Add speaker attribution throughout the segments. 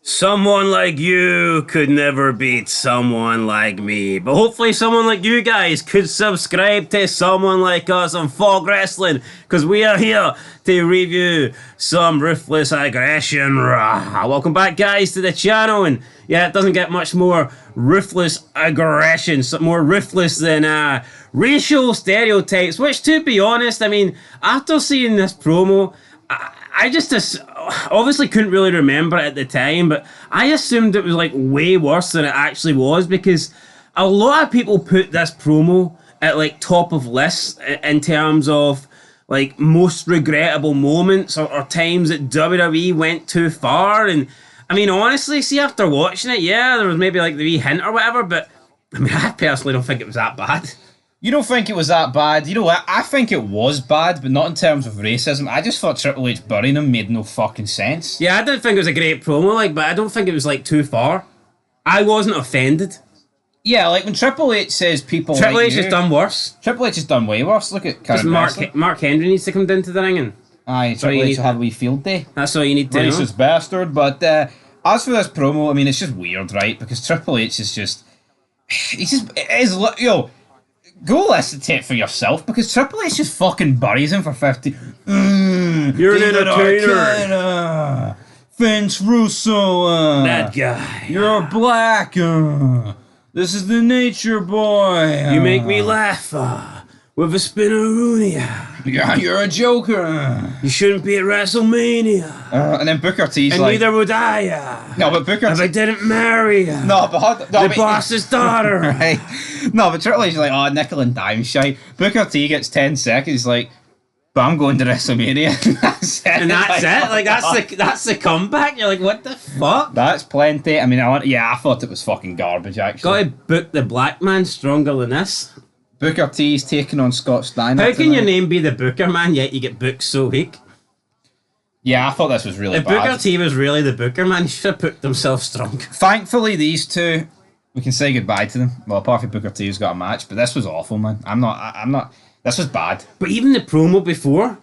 Speaker 1: Someone like you could never beat someone like me. But hopefully someone like you guys could subscribe to someone like us on Fog Wrestling, because we are here to review some ruthless aggression. Welcome back, guys, to the channel. And yeah, it doesn't get much more ruthless aggression, more ruthless than racial stereotypes, which, to be honest, I mean, after seeing this promo, I just obviously couldn't really remember it at the time, but I assumed it was like way worse than it actually was, because a lot of people put this promo at like top of lists in terms of like most regrettable moments or times that WWE went too far. And I mean, honestly, see, after watching it, yeah, there was maybe like the wee hint or whatever, but I mean, I personally don't think it was that bad.
Speaker 2: You don't think it was that bad? You know what? I think it was bad, but not in terms of racism. I just thought Triple H burying him made no fucking sense.
Speaker 1: Yeah, I didn't think it was a great promo, like, but I don't think it was like too far. I wasn't offended.
Speaker 2: Yeah, like when Triple H says people
Speaker 1: Triple
Speaker 2: like
Speaker 1: H has done worse.
Speaker 2: Triple H has done way worse. Look at
Speaker 1: Just Mark Henry needs to come down to the ring, and
Speaker 2: Triple H will have a wee field day.
Speaker 1: That's all you need to know.
Speaker 2: Racist bastard. But as for this promo, I mean, it's just weird, right? Because Triple H is just... Go listen to it for yourself, because Triple H just fucking buries him for 50.
Speaker 1: You're an entertainer.
Speaker 2: Vince Russo.
Speaker 1: That guy.
Speaker 2: You're black. This is the Nature Boy.
Speaker 1: You make me laugh with a spinnerunia.
Speaker 2: Yeah, you're a joker.
Speaker 1: You shouldn't be at WrestleMania.
Speaker 2: And then Booker T's
Speaker 1: and
Speaker 2: like...
Speaker 1: neither would I.
Speaker 2: No, but Booker T...
Speaker 1: If I didn't marry
Speaker 2: the
Speaker 1: boss's daughter.
Speaker 2: Right. No, but Triple H is like, oh, nickel and dime shite. Booker T gets 10 seconds, he's like, but I'm going to WrestleMania. That's it.
Speaker 1: And that's it? Like, that's the comeback? You're like, what the fuck?
Speaker 2: That's plenty. I mean, I thought it was fucking garbage, actually.
Speaker 1: Gotta book the black man stronger than this.
Speaker 2: Booker T's taking on Scott Steiner.
Speaker 1: How can your name be the Booker Man, yet you get booked so weak?
Speaker 2: Yeah, I thought this was really
Speaker 1: bad. If Booker T was really the Booker Man, he should have booked himself strong.
Speaker 2: Thankfully, these two, we can say goodbye to them. Well, apart from Booker T, who's got a match, but this was awful, man. I'm not. This was bad.
Speaker 1: But even the promo before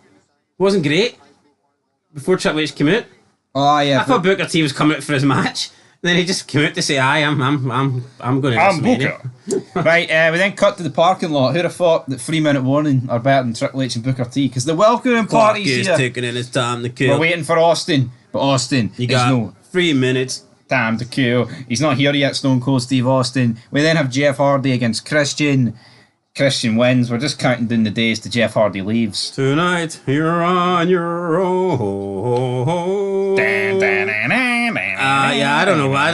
Speaker 1: wasn't great. Before Triple H came out.
Speaker 2: Oh yeah.
Speaker 1: I thought Booker T was coming out for his match. And then he just came out to say, I'm going to
Speaker 2: I'm Booker. Right, we then cut to the parking lot. Who'd have thought that 3-minute warning are better than Triple H and Booker T? Because the welcoming party's here.
Speaker 1: Taking in his time to kill.
Speaker 2: We're waiting for Austin. But Austin,
Speaker 1: you got no 3 minutes.
Speaker 2: Time to kill. He's not here yet, Stone Cold Steve Austin. We then have Jeff Hardy against Christian. Christian wins. We're just counting down the days till Jeff Hardy leaves.
Speaker 1: Tonight, you're on your own. Yeah, I don't know. I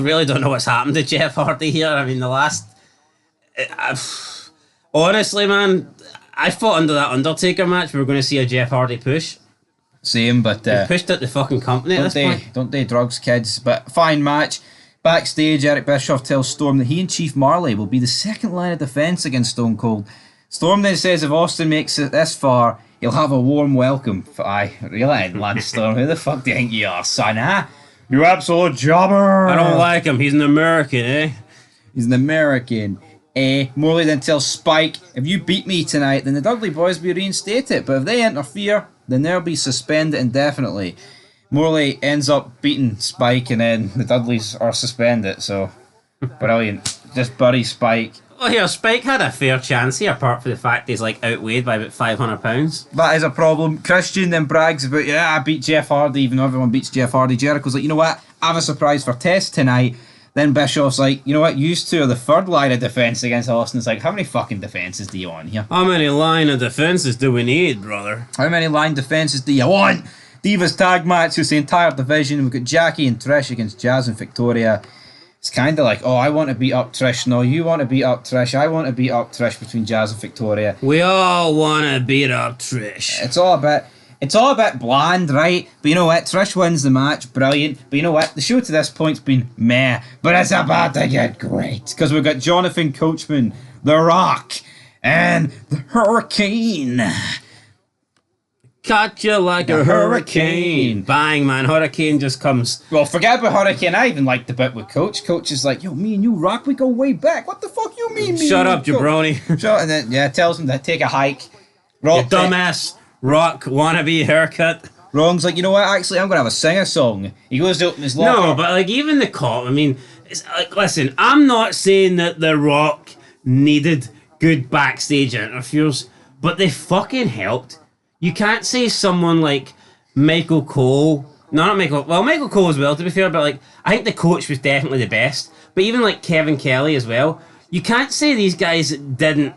Speaker 1: really don't know what's happened to Jeff Hardy here. I mean, honestly, man, I thought under that Undertaker match we were going to see a Jeff Hardy push.
Speaker 2: Same, but...
Speaker 1: He pushed out the fucking company at this point.
Speaker 2: Don't they drugs, kids. But fine match. Backstage, Eric Bischoff tells Storm that he and Chief Marley will be the second line of defence against Stone Cold. Storm then says if Austin makes it this far, he'll have a warm welcome. Really, Lance Storm, who the fuck do you think you are, son, huh? You absolute jobber!
Speaker 1: I don't like him, he's an American, eh?
Speaker 2: He's an American, eh? Morley then tells Spike, if you beat me tonight, then the Dudley boys will be reinstated, but if they interfere, then they'll be suspended indefinitely. Morley ends up beating Spike, and then the Dudleys are suspended, so brilliant. Just bury Spike.
Speaker 1: Oh, here, Spike had a fair chance here, apart from the fact he's like outweighed by about 500 pounds.
Speaker 2: That is a problem. Christian then brags about, yeah, I beat Jeff Hardy, even though everyone beats Jeff Hardy. Jericho's like, you know what, I have a surprise for Test tonight. Then Bischoff's like, you know what, you two are the third line of defence against Austin. It's like, how many fucking defences do you want here?
Speaker 1: How many line of defences do we need, brother?
Speaker 2: How many line defences do you want? Divas tag match, it's the entire division. We've got Jackie and Trish against Jazz and Victoria. It's kind of like, oh, I want to beat up Trish. No, you want to beat up Trish. I want to beat up Trish between Jazz and Victoria.
Speaker 1: We all want to beat up Trish.
Speaker 2: It's all a bit bland, right? But you know what? Trish wins the match. Brilliant. But you know what? The show to this point's been meh. But it's about to get great. Because we've got Jonathan Coachman, The Rock, and the Hurricane.
Speaker 1: Caught you like a hurricane. Bang, man. Hurricane just comes.
Speaker 2: Well, forget about Hurricane. I even liked the bit with Coach. Coach is like, yo, me and you, Rock, we go way back. What the fuck you mean?
Speaker 1: Shut up, jabroni.
Speaker 2: And then, yeah, tells him to take a hike.
Speaker 1: Rock, you dumbass Rock wannabe haircut.
Speaker 2: Wrong's like, you know what? Actually, I'm gonna have a sing-a-song. He goes to open his locker.
Speaker 1: No, but like even the cop. I mean, it's like listen. I'm not saying that The Rock needed good backstage interviews, but they fucking helped. You can't say someone like Michael Cole. No, not Michael. Well, Michael Cole as well, to be fair. But like, I think the coach was definitely the best. But even like Kevin Kelly as well. You can't say these guys didn't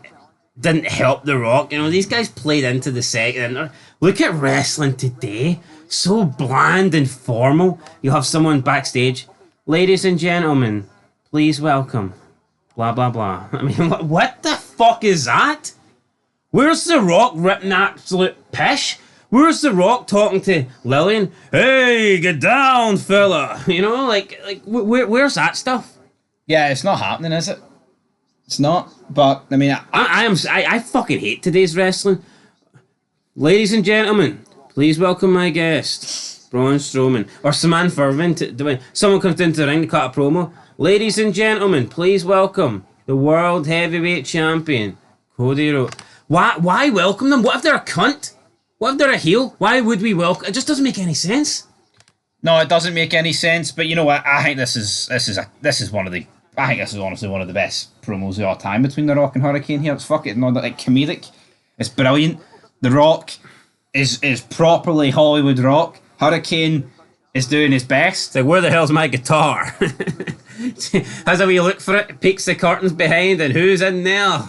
Speaker 1: help The Rock. You know, these guys played into the segment. Look at wrestling today. So bland and formal. You have someone backstage. Ladies and gentlemen, please welcome. Blah, blah, blah. I mean, what the fuck is that? Where's The Rock ripping absolute pish? Where's The Rock talking to Lillian? Hey, get down, fella. You know, like where's that stuff?
Speaker 2: Yeah, it's not happening, is it? It's not. But I mean,
Speaker 1: I fucking hate today's wrestling. Ladies and gentlemen, please welcome my guest, Braun Strowman, or Samantha Irvin. Someone comes into the ring to cut a promo. Ladies and gentlemen, please welcome the World Heavyweight Champion, Cody Rhodes. Why welcome them? What if they're a cunt? What if they're a heel? Why would we welcome? It just doesn't make any sense.
Speaker 2: No, it doesn't make any sense. But you know what? I think this is one of the. I think this is honestly one of the best promos of all time between The Rock and Hurricane here. It's fucking not like comedic. It's brilliant. The Rock is properly Hollywood Rock. Hurricane is doing his best.
Speaker 1: It's like, where the hell's my guitar? Has a wee look for it, peeks the curtains behind, and who's in there?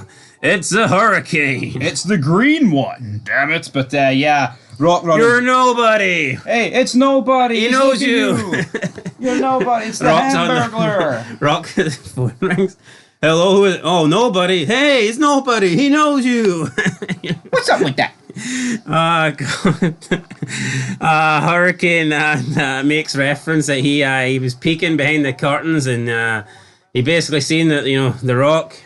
Speaker 1: It's a Hurricane.
Speaker 2: It's the green one. Damn it. But yeah, Rock running.
Speaker 1: You're nobody.
Speaker 2: Hey, it's nobody.
Speaker 1: He knows you.
Speaker 2: You're nobody. It's the
Speaker 1: Rock's
Speaker 2: Hamburglar.
Speaker 1: Rock, phone rings. Hello? Oh, nobody. Hey, it's nobody. He knows you.
Speaker 2: What's up with that?
Speaker 1: God. Hurricane makes reference that he was peeking behind the curtains and he basically seen that, you know, The Rock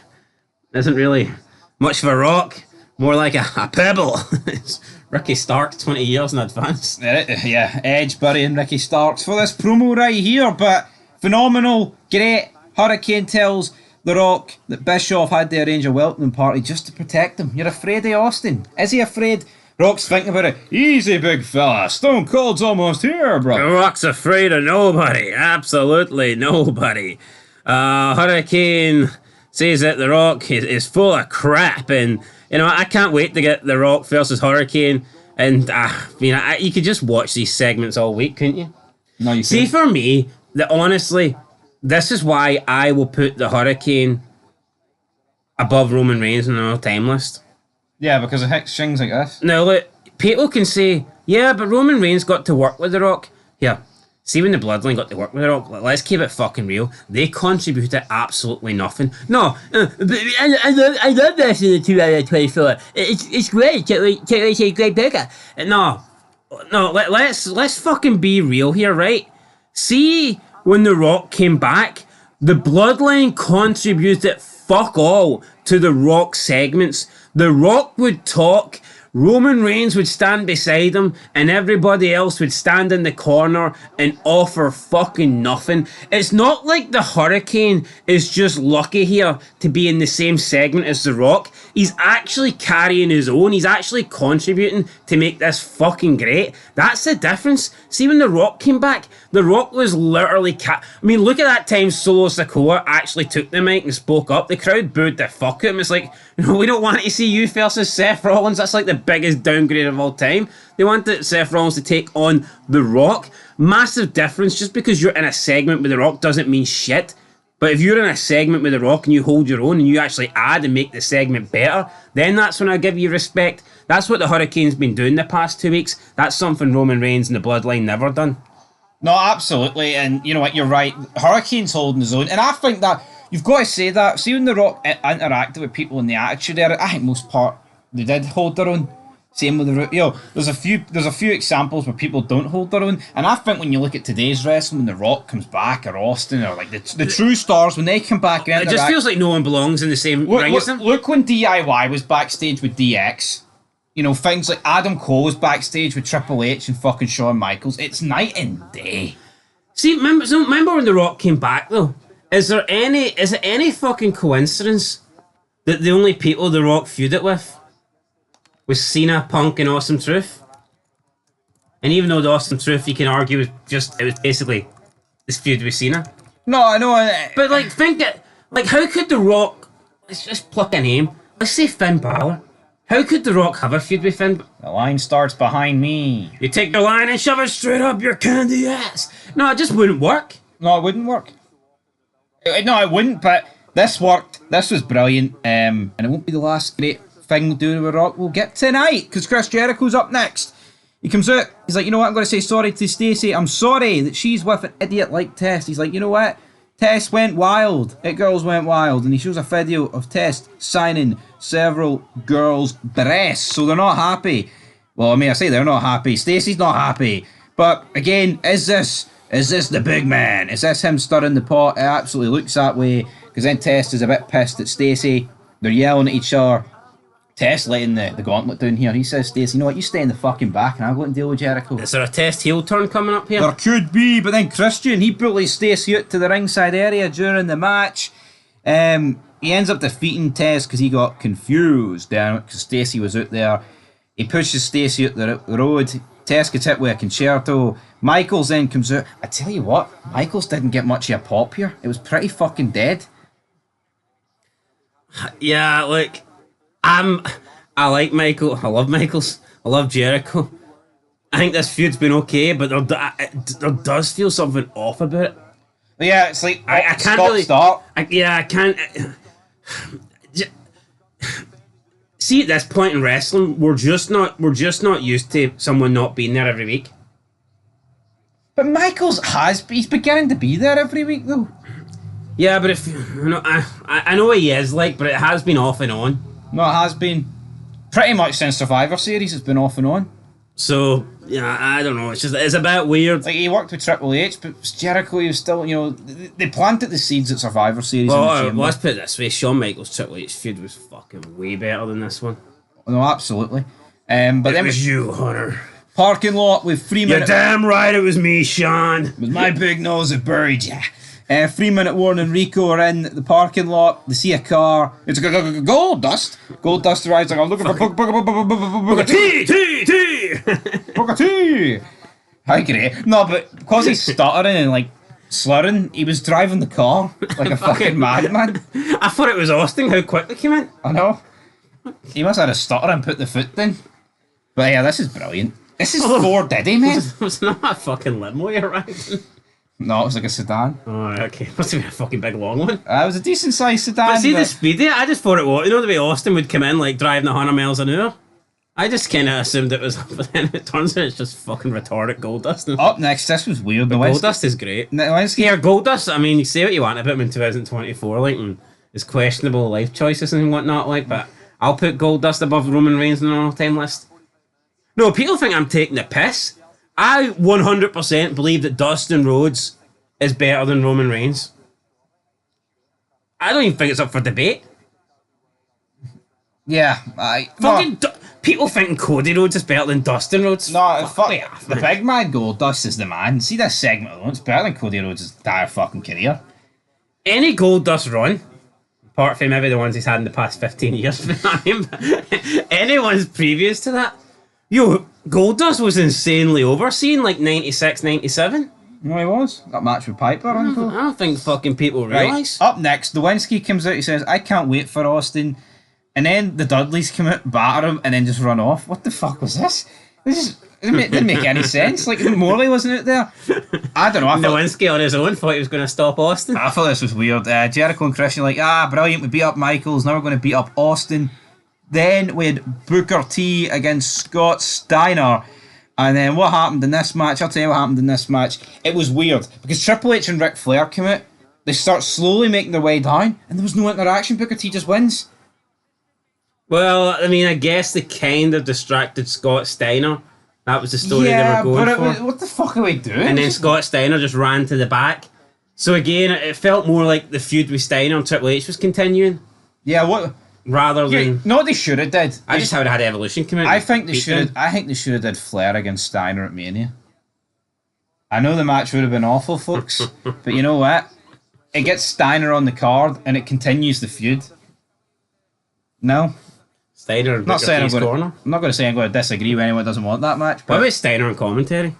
Speaker 1: isn't really much of a rock, more like a pebble. It's Ricky Stark 20 years in advance.
Speaker 2: Yeah, Edge, Bury and Ricky Starks for this promo right here, but phenomenal, great. Hurricane tells The Rock that Bischoff had to arrange a welcoming party just to protect him. You're afraid of Austin. Is he afraid? Rock's thinking about it. Easy, big fella. Stone Cold's almost here, bro.
Speaker 1: The Rock's afraid of nobody. Absolutely nobody. Hurricane says that The Rock is full of crap, and you know, I can't wait to get The Rock versus Hurricane. And you could just watch these segments all week, couldn't you?
Speaker 2: No, you
Speaker 1: see, for me, honestly, this is why I will put the Hurricane above Roman Reigns on our time list.
Speaker 2: Yeah, because it hits things like this.
Speaker 1: Now, look, people can say, yeah, but Roman Reigns got to work with The Rock. Here, see when the Bloodline got to work with The Rock? Let's keep it fucking real. They contributed absolutely nothing. No, I love this in the 2 out of 24. It's great. It's a great burger. No, let's fucking be real here, right? See, when The Rock came back, the Bloodline contributed fuck all to The Rock segments. The Rock would talk, Roman Reigns would stand beside him, and everybody else would stand in the corner and offer fucking nothing. It's not like the Hurricane is just lucky here to be in the same segment as The Rock. He's actually carrying his own. He's actually contributing to make this fucking great. That's the difference. See, when The Rock came back, The Rock was literally... I mean, look at that time Solo Sikoa actually took the mic and spoke up. The crowd booed the fuck out of him. It's like, you know, we don't want to see you versus Seth Rollins. That's like the biggest downgrade of all time. They wanted Seth Rollins to take on The Rock. Massive difference. Just because you're in a segment with The Rock doesn't mean shit. But if you're in a segment with The Rock and you hold your own and you actually add and make the segment better, then that's when I give you respect. That's what the Hurricane's been doing the past 2 weeks. That's something Roman Reigns and the Bloodline never done.
Speaker 2: No, absolutely. And you know what, you're right. Hurricane's holding his own. And I think that you've got to say that. See, when The Rock interacted with people in the Attitude Era, I think most part they did hold their own. Same with the, you know, there's a few examples where people don't hold their own, and I think when you look at today's wrestling, when The Rock comes back, or Austin, or like the true stars, when they come back, and
Speaker 1: it just feels like no one belongs in the same ring as them.
Speaker 2: Look when DIY was backstage with DX, you know, things like Adam Cole was backstage with Triple H and fucking Shawn Michaels. It's night and day.
Speaker 1: See, remember when The Rock came back though? Is it any fucking coincidence that the only people The Rock feuded with was Cena, Punk, and Awesome Truth? And even though the Austin Truth, you can argue, it was basically this feud with Cena.
Speaker 2: No, I know.
Speaker 1: But like, think it. Like, how could The Rock? Let's just pluck a name. Let's say Finn Balor. How could The Rock have a feud with Finn?
Speaker 2: The line starts behind me.
Speaker 1: You take your line and shove it straight up your candy ass. No, it just wouldn't work.
Speaker 2: No, it wouldn't work. No, it wouldn't. But this worked. This was brilliant. And it won't be the last great thing we'll do with Rock. We'll get tonight because Chris Jericho's up next. He comes out. He's like, you know what? I'm going to say sorry to Stacey. I'm sorry that she's with an idiot like Test. He's like, you know what? Test went wild. It girls went wild. And he shows a video of Test signing several girls' breasts. So they're not happy. Well, I mean, I say they're not happy. Stacey's not happy. But again, is this the big man? Is this him stirring the pot? It absolutely looks that way. Because then Test is a bit pissed at Stacey. They're yelling at each other. Test letting the gauntlet down here. He says, Stacey, you know what? You stay in the fucking back and I'll go and deal with Jericho.
Speaker 1: Is there a Test heel turn coming up here?
Speaker 2: There could be, but then Christian, he bullies Stacey out to the ringside area during the match. He ends up defeating Test because he got confused because Stacey was out there. He pushes Stacey out the road. Test gets hit with a concerto. Michaels then comes out. I tell you what, Michaels didn't get much of a pop here. It was pretty fucking dead.
Speaker 1: Yeah, like... I like Michael. I love Michaels. I love Jericho. I think this feud's been okay, but there does feel something off about it.
Speaker 2: Yeah, it's like
Speaker 1: I can't
Speaker 2: stop,
Speaker 1: really
Speaker 2: stop.
Speaker 1: I can't. See, at this point in wrestling, we're just not used to someone not being there every week.
Speaker 2: But Michaels he's beginning to be there every week though.
Speaker 1: Yeah, but if you know, I know he is like, but it has been off and on.
Speaker 2: No, it has been pretty much since Survivor Series. It's been off and on.
Speaker 1: So yeah, I don't know. It's a bit weird.
Speaker 2: Like he worked with Triple H, but Jericho, he was still, you know, they planted the seeds at Survivor Series.
Speaker 1: Well, let's put it this way: Shawn Michaels Triple H feud was fucking way better than this one.
Speaker 2: No, absolutely. But then
Speaker 1: it was you, Hunter.
Speaker 2: Parking lot with 3 minutes.
Speaker 1: You're damn right, it was me, Sean.
Speaker 2: With my big nose at Buries, yeah. 3-minute warning, Rico are in the parking lot. They see a car. It's Gold Dust. Gold Dust arrives like, I'm looking for Booker T. Booker T. How great. No, but because he's stuttering and like slurring, he was driving the car like a fucking madman.
Speaker 1: I thought it was Austin, how quick they came in.
Speaker 2: I know. He must have had a stutter and put the foot down. But yeah, this is brilliant. This is Ford Diddy, man.
Speaker 1: It was not a fucking limo you're riding.
Speaker 2: No, it was like a sedan.
Speaker 1: Oh, okay. Must have been a fucking big long one.
Speaker 2: It was a decent sized sedan.
Speaker 1: But see the speed of it, I just thought it was. You know the way Austin would come in like driving 100 miles an hour? I just kind of assumed it was, but then it turns out it's just fucking retarded Goldust.
Speaker 2: Up next, this was weird.
Speaker 1: Goldust is great. Yeah, Goldust, I mean, you say what you want about him in 2024, like, and his questionable life choices and whatnot, like, but I'll put Goldust above Roman Reigns on the all-time list. No, people think I'm taking the piss. I 100% believe that Dustin Rhodes is better than Roman Reigns. I don't even think it's up for debate.
Speaker 2: Yeah,
Speaker 1: people thinking Cody Rhodes is better than Dustin Rhodes.
Speaker 2: No, the big man Goldust is the man. See this segment alone, it's better than Cody Rhodes' entire fucking career.
Speaker 1: Any Goldust run, apart from maybe the ones he's had in the past 15 years, anyone's previous to that, yo, Goldust was insanely overseen, like 96, 97.
Speaker 2: No, he was. That match with Piper,
Speaker 1: I don't think fucking people realise.
Speaker 2: Right. Up next, Lewinsky comes out, he says, I can't wait for Austin. And then the Dudleys come out, batter him, and then just run off. What the fuck was this? This didn't make any sense. Like, Morley wasn't out there. I don't know.
Speaker 1: Lewinsky on his own thought he was going to stop Austin.
Speaker 2: I thought this was weird. Jericho and Christian like, brilliant, we beat up Michaels, now we're going to beat up Austin. Then we had Booker T against Scott Steiner. And then what happened in this match? I'll tell you what happened in this match. It was weird because Triple H and Ric Flair come out. They start slowly making their way down, and there was no interaction. Booker T just wins.
Speaker 1: Well, I mean, I guess they kind of distracted Scott Steiner. That was the story they were going for.
Speaker 2: What the fuck are we doing?
Speaker 1: And then Scott Steiner just ran to the back. So again, it felt more like the feud with Steiner and Triple H was continuing.
Speaker 2: Yeah, what?
Speaker 1: Rather than...
Speaker 2: No, they should have did.
Speaker 1: I just would have had Evolution come out.
Speaker 2: I think they should have did Flair against Steiner at Mania. I know the match would have been awful, folks, but you know what? It gets Steiner on the card and it continues the feud. No?
Speaker 1: Steiner and
Speaker 2: Not
Speaker 1: Booker
Speaker 2: saying
Speaker 1: T's corner.
Speaker 2: I'm not going to say I'm going to disagree with anyone who doesn't want that match.
Speaker 1: What
Speaker 2: But
Speaker 1: about Steiner on commentary?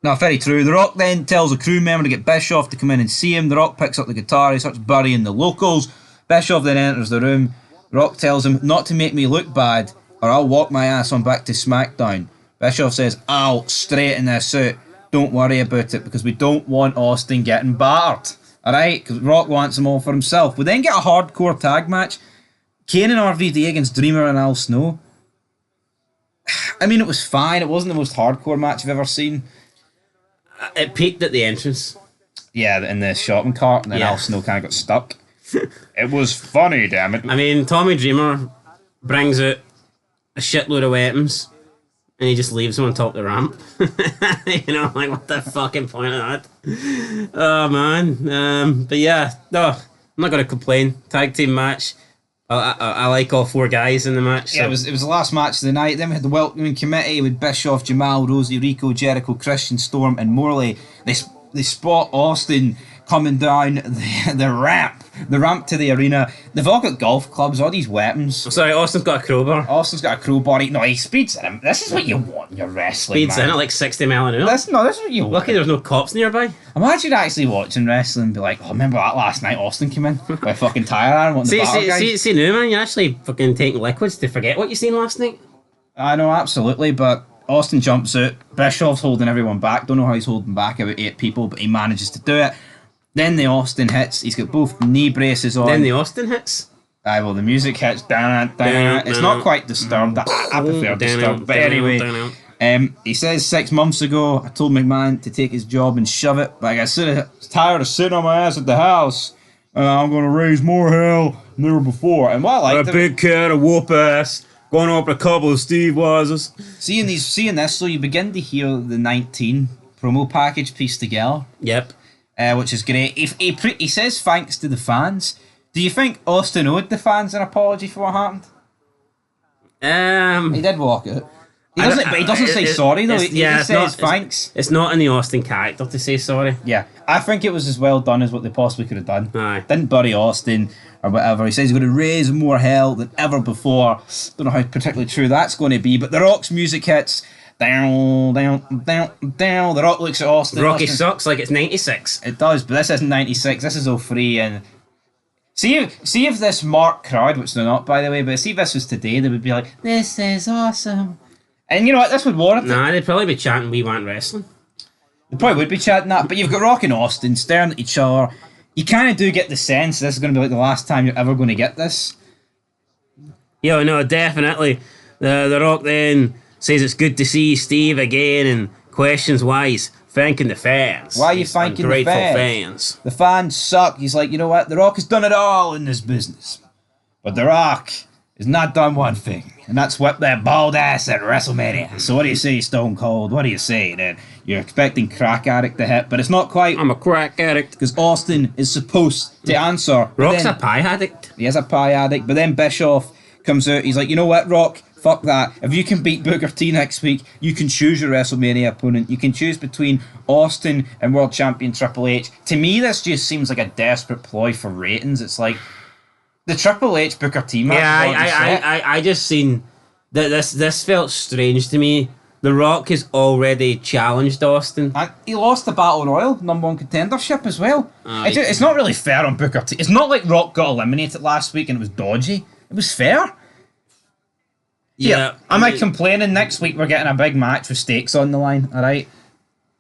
Speaker 2: no, very true. The Rock then tells a crew member to get Bischoff to come in and see him. The Rock picks up the guitar. He starts burying the locals. Bischoff then enters the room. The Rock tells him not to make me look bad, or I'll walk my ass on back to SmackDown. Bischoff says, I'll straighten this out. Don't worry about it, because we don't want Austin getting battered. Alright? Because Rock wants them all for himself. We then get a hardcore tag match. Kane and RVD against Dreamer and Al Snow. I mean, it was fine. It wasn't the most hardcore match I've ever seen.
Speaker 1: It peaked at the entrance.
Speaker 2: Yeah, in the shopping cart, and then Al Snow kind of got stuck. It was funny, damn it.
Speaker 1: I mean, Tommy Dreamer brings out a shitload of weapons and he just leaves them on top of the ramp. You know, like, what the fucking point of that? Oh, man. But yeah, no, I'm not going to complain. Tag team match. I like all four guys in the match. So.
Speaker 2: Yeah, it was the last match of the night. Then we had the welcoming committee with Bischoff, Jamal, Rosie, Rico, Jericho, Christian, Storm, and Morley. They spot Austin coming down the ramp to the arena. They've all got golf clubs, all these weapons.
Speaker 1: I'm sorry, Austin's got a crowbar.
Speaker 2: Austin's got a crowbar. No, he speeds in him. This is what you want in your wrestling,
Speaker 1: Speeds in at like 60 mile an hour.
Speaker 2: This is what you want.
Speaker 1: Lucky there's no cops nearby.
Speaker 2: Imagine actually watching wrestling and be like, oh, remember that last night Austin came in with a fucking tire iron wanting the battle guys?
Speaker 1: See now, man, you're actually fucking taking liquids to forget what you seen last night.
Speaker 2: I know, absolutely, but Austin jumps out. Bischoff's holding everyone back. Don't know how he's holding back about 8 people, but he manages to do it. Then the Austin hits. He's got both knee braces on.
Speaker 1: Then the Austin hits.
Speaker 2: Aye, well, the music hits. It's not quite Disturbed. I prefer Disturbed. But anyway, he says 6 months ago, I told McMahon to take his job and shove it, but I got tired of sitting on my ass at the house. I'm going to raise more hell than ever before. And what I liked,
Speaker 1: a big cat, a whoop ass, going up a couple of Steve Wazes.
Speaker 2: Seeing this, so you begin to hear the 19 promo package pieced together.
Speaker 1: Yep.
Speaker 2: Which is great. He says thanks to the fans. Do you think Austin owed the fans an apology for what happened? He did walk out. He doesn't say sorry though. He just says thanks.
Speaker 1: It's not in the Austin character to say sorry.
Speaker 2: Yeah, I think it was as well done as what they possibly could have done.
Speaker 1: Aye.
Speaker 2: Didn't bury Austin or whatever. He says he's going to raise more hell than ever before. Don't know how particularly true that's going to be, but The Rock's music hits. Down. The Rock looks at Austin.
Speaker 1: Rocky sucks like it's 96.
Speaker 2: It does, but this isn't 96. This is 03. And see if this Mark crowd, which they're not, by the way, but see if this was today, they would be like, "This is awesome." And you know what? This would warrant it.
Speaker 1: Nah, they'd probably be chanting, "We want wrestling."
Speaker 2: They probably would be chanting that, but you've got Rock and Austin staring at each other. You kind of do get the sense this is going to be like the last time you're ever going to get this.
Speaker 1: Yo, no, definitely. The Rock then says it's good to see Steve again and questions why he's thanking the fans.
Speaker 2: Why are you thanking the fans? The fans suck. He's like, you know what? The Rock has done it all in this business. But The Rock has not done one thing, and that's whip that bald ass at WrestleMania. So what do you say, Stone Cold? What do you say then? You're expecting Crack Addict to hit, but it's not quite.
Speaker 1: I'm a crack addict.
Speaker 2: Because Austin is supposed to answer.
Speaker 1: Rock's a pie addict.
Speaker 2: He is a pie addict, but then Bischoff comes out. He's like, you know what, Rock? Fuck that. If you can beat Booker T next week, you can choose your WrestleMania opponent. You can choose between Austin and World Champion Triple H. To me, this just seems like a desperate ploy for ratings. It's like the Triple H Booker T match.
Speaker 1: Yeah, I just seen that this felt strange to me. The Rock has already challenged Austin.
Speaker 2: And he lost the Battle Royal #1 contendership as well. It's not really fair on Booker T. It's not like Rock got eliminated last week and it was dodgy. It was fair. Yeah, am I complaining? Next week we're getting a big match with stakes on the line, alright?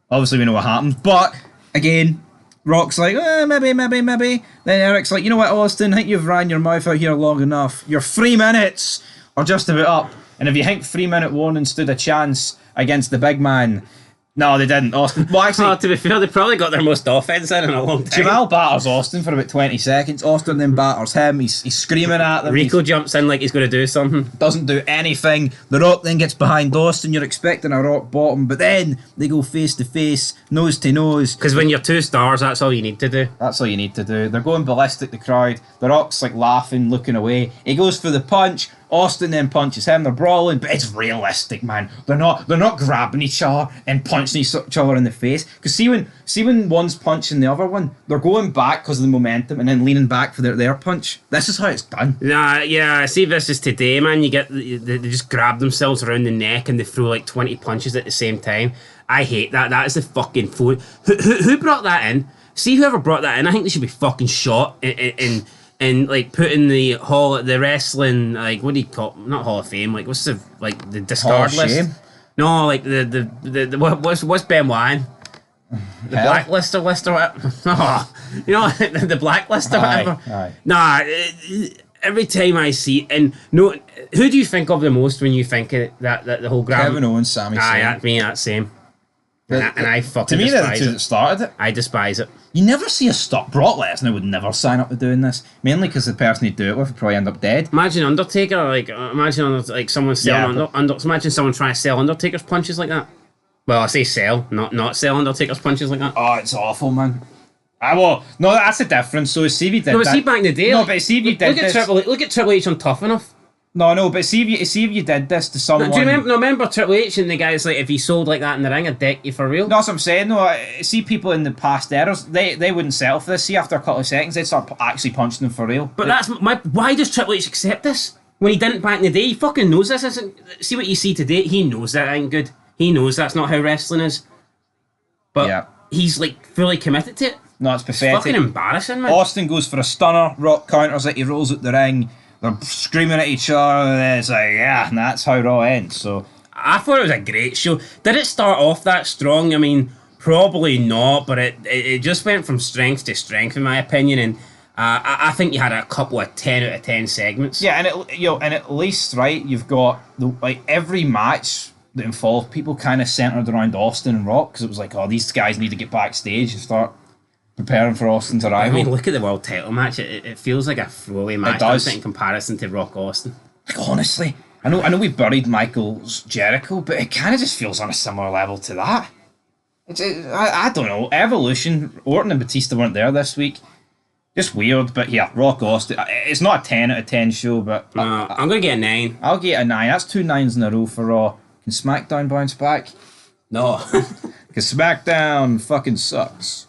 Speaker 2: Obviously we know what happens, but again, Rock's like, maybe. Then Eric's like, you know what, Austin, I think you've ran your mouth out here long enough. Your 3 minutes are just about up. And if you think 3-minute warning stood a chance against the big man, no, they didn't. Austin. Well, actually,
Speaker 1: to be fair, they probably got their most offense in a long time.
Speaker 2: Jamal batters Austin for about 20 seconds. Austin then batters him. He's screaming at them.
Speaker 1: Rico jumps in like he's going to do something.
Speaker 2: Doesn't do anything. The Rock then gets behind Austin. You're expecting a rock bottom, but then they go face to face, nose to nose.
Speaker 1: Because when you're 2 stars, that's all you need to do.
Speaker 2: That's all you need to do. They're going ballistic, the crowd. The Rock's like laughing, looking away. He goes for the punch. Austin then punches him. They're brawling, but it's realistic, man. They're not grabbing each other and punching each other in the face. Because see when one's punching the other one, they're going back because of the momentum and then leaning back for their punch. This is how it's done.
Speaker 1: Nah, yeah. See, this is today, man. You get they just grab themselves around the neck and they throw like 20 punches at the same time. I hate that. That is the fucking food. Who brought that in? See, whoever brought that in, I think they should be fucking shot and like put in the wrestling, like, what do you call it? Not Hall of Fame, like what's the discard list?
Speaker 2: Shame?
Speaker 1: No, like the what's Benoit? The
Speaker 2: Hell?
Speaker 1: blacklist or list or whatever. Oh, you know, the blacklist or whatever.
Speaker 2: Aye.
Speaker 1: Nah, every time I see and no, who do you think of the most when you think of that the whole grab?
Speaker 2: Kevin Owens, Sami Zayn.
Speaker 1: That's me, that same. And I fucking
Speaker 2: to me, they're the
Speaker 1: despise
Speaker 2: two
Speaker 1: it.
Speaker 2: that started it.
Speaker 1: I despise it.
Speaker 2: You never see a stop. Brock Lesnar would never sign up to doing this, mainly because the person he'd do it with would probably end up dead.
Speaker 1: Imagine Undertaker, like someone selling
Speaker 2: Yeah,
Speaker 1: imagine someone trying to sell Undertaker's punches like that. Well, I say sell, not sell Undertaker's punches like that.
Speaker 2: Oh, it's awful, man. Well, no, that's the difference. So see if you did
Speaker 1: No, but
Speaker 2: that.
Speaker 1: see back in the day.
Speaker 2: No,
Speaker 1: like,
Speaker 2: but see if you did
Speaker 1: look at
Speaker 2: this.
Speaker 1: Look at Triple H on Tough Enough.
Speaker 2: No, but see if you did this to someone.
Speaker 1: Do you remember Triple H and the guys like if he sold like that in the ring, I'd deck you for real.
Speaker 2: No, that's what I'm saying. No, see people in the past eras, they wouldn't settle for this. See, after a couple of seconds, they'd start actually punching them for real.
Speaker 1: But that's my. Why does Triple H accept this when he didn't back in the day? He fucking knows this isn't. See what you see today. He knows that ain't good. He knows that's not how wrestling is. But
Speaker 2: Yeah.
Speaker 1: he's like fully committed to it.
Speaker 2: No, it's pathetic.
Speaker 1: Fucking embarrassing, man.
Speaker 2: Austin goes for a stunner. Rock counters it. He rolls out the ring. They're screaming at each other. And it's like, yeah, and that's how Raw ends. So
Speaker 1: I thought it was a great show. Did it start off that strong? I mean, probably not, but it just went from strength to strength, in my opinion. And I think you had a couple of 10 out of 10 segments.
Speaker 2: yeah, and at least right, you've got every match that involved people kind of centered around Austin and Rock because it was like, oh, these guys need to get backstage and start preparing for Austin's
Speaker 1: I
Speaker 2: arrival.
Speaker 1: mean, look at the world title match. It feels like a throwaway match.
Speaker 2: does.
Speaker 1: In comparison to Rock Austin.
Speaker 2: Like, honestly, I know we buried Michael's Jericho, but it kind of just feels on a similar level to that. I don't know. Evolution, Orton and Batista weren't there this week. Just weird, but yeah, Rock Austin. It's not a 10 out of 10 show, but
Speaker 1: I'm going to get a 9.
Speaker 2: I'll get a 9. That's 2 9s in a row for Raw. Can SmackDown bounce back?
Speaker 1: No.
Speaker 2: Because SmackDown fucking sucks.